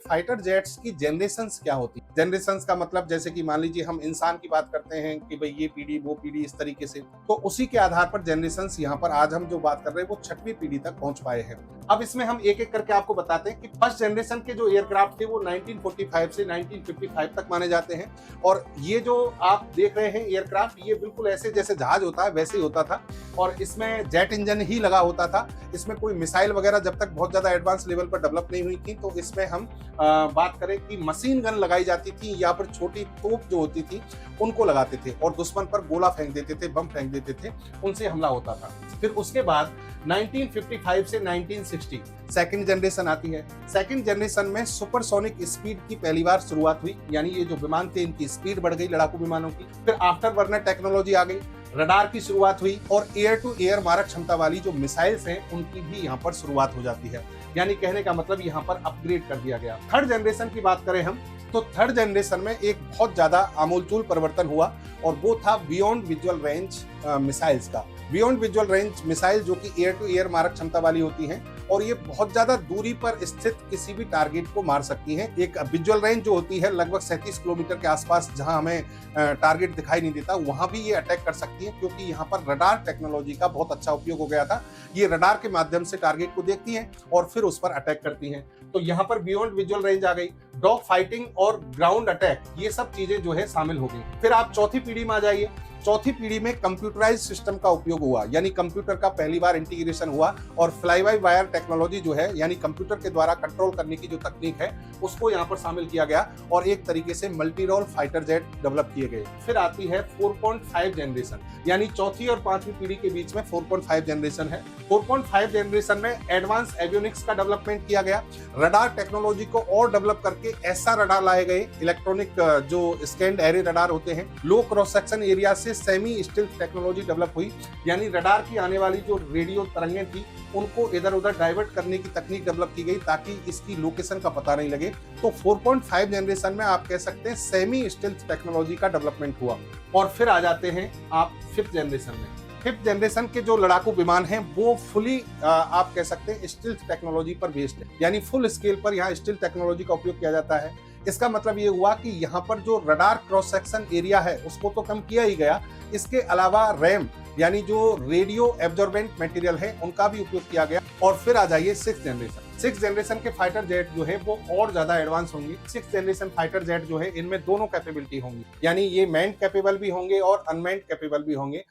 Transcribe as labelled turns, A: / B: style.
A: Fighter jets की generations क्या होती है? जनरेशंस का मतलब जैसे कि मान लीजिए हम इंसान की बात करते हैं कि भाई ये पीढ़ी वो पीढ़ी इस तरीके से, तो उसी के आधार पर जनरेशंस यहाँ पर आज हम जो बात कर रहे हैं वो 6वीं पीढ़ी तक पहुंच पाए हैं। अब इसमें हम एक-एक करके आपको बताते हैं कि फर्स्ट जनरेशन के जो एयरक्राफ्ट थे वो 1945 से 1955 तक माने जाते हैं। और ये जो आप देख रहे हैं एयरक्राफ्ट, ये बिल्कुल ऐसे जैसे जहाज होता है वैसे ही होता था और इसमें जेट इंजन ही लगा होता था। इसमें कोई मिसाइल वगैरह जब तक बहुत ज्यादा एडवांस लेवल पर डेवलप नहीं हुई थी, तो इसमें हम बात करें कि मशीन गन लगाई जाती थी या फिर छोटी तोप जो होती थी उनको लगाते थे और दुश्मन पर गोला फेंक देते थे, बम फेंक देते थे, उनसे हमला होता था। फिर उसके बाद 1955 से 1960 सेकंड जनरेशन आती है। सेकंड जनरेशन में सुपरसोनिक स्पीड की पहली बार शुरुआत हुई, यानी ये जो विमान थे इनकी स्पीड बढ़ गई लड़ाकू विमानों की। फिर आफ्टर बर्नर टेक्नोलॉजी आ गई, रडार की शुरुआत हुई और एयर टू एयर मारक क्षमता वाली जो मिसाइल्स हैं उनकी भी यहाँ पर शुरुआत हो जाती है। यानी कहने का मतलब यहाँ पर अपग्रेड कर दिया गया। थर्ड जनरेशन की बात करें हम, तो थर्ड जनरेशन में एक बहुत ज्यादा आमूलचूल परिवर्तन हुआ और वो था बियॉन्ड विजुअल रेंज मिसाइल्स का। बियॉन्ड विजुअल रेंज मिसाइल जो कि एयर टू एयर मारक क्षमता वाली होती हैं और ये बहुत ज्यादा दूरी पर स्थित किसी भी टारगेट को मार सकती हैं। एक विजुअल रेंज जो होती है लगभग 37 किलोमीटर के आसपास, जहां हमें टारगेट दिखाई नहीं देता, वहां भी ये अटैक कर सकती है, क्योंकि यहाँ पर रडार टेक्नोलॉजी का बहुत अच्छा उपयोग हो गया था। ये रडार के माध्यम से टारगेट को देखती हैं और फिर उस पर अटैक करती हैं। तो यहाँ पर बियॉन्ड विजुअल रेंज आ गई। डॉग फाइटिंग और ग्राउंड अटैक, ये सब चीजें जो है शामिल हो गई। फिर आप चौथी पीढ़ी में आ जाइए। चौथी पीढ़ी में कंप्यूटराइज सिस्टम का उपयोग हुआ, यानी कंप्यूटर का पहली बार इंटीग्रेशन हुआ और फ्लाई बाय वायर टेक्नोलॉजी जो है, यानी कंप्यूटर के द्वारा कंट्रोल करने की जो तकनीक है उसको यहाँ पर शामिल किया गया और एक तरीके से multi role fighter jet develop किए गए। फिर आती है 4.5 जनरेशन, यानी चौथी और पांचवी पीढ़ी के बीच में 4.5 जनरेशन है। 4.5 जनरेशन में एडवांस एवियोनिक्स का डेवलपमेंट किया गया। रडार टेक्नोलॉजी को और डेवलप करके ऐसा रडार लाए गए, इलेक्ट्रॉनिक जो स्कैन्ड एरे रडार होते हैं, लो क्रॉस सेक्शन एरिया से सेमी स्टिल्थ टेक्नोलॉजी डेवलप हुई, यानी रडार की आने वाली जो रेडियो तरंगें थी उनको इधर उधर डाइवर्ट करने की तकनीक डेवलप की गई ताकि इसकी लोकेशन का पता नहीं लगे। तो 4.5 जनरेशन में आप कह सकते हैं सेमी स्टिल्थ टेक्नोलॉजी का डेवलपमेंट हुआ। और फिर आ जाते हैं आप फिफ्थ जनरेशन में। फिफ्थ जनरेशन के जो लड़ाकू विमान हैं वो फुली आप कह सकते हैं स्टिल्थ टेक्नोलॉजी पर बेस्ड है, यानी फुल स्केल पर यहाँ स्टिल्थ टेक्नोलॉजी का उपयोग किया जाता है। इसका मतलब ये हुआ कि यहाँ पर जो रडार क्रॉस सेक्शन एरिया है उसको तो कम किया ही गया, इसके अलावा रैम यानी जो रेडियो एब्जॉर्बेंट मटेरियल है उनका भी उपयोग किया गया। और फिर आ जाइए सिक्स जनरेशन। सिक्स जनरेशन के फाइटर जेट जो है वो और ज्यादा एडवांस होंगी। सिक्स जनरेशन फाइटर जेट जो है इनमें दोनों कैपेबिलिटी होंगी, यानी ये मैन्ड कैपेबल भी होंगे और अनमैन्ड कैपेबल भी होंगे।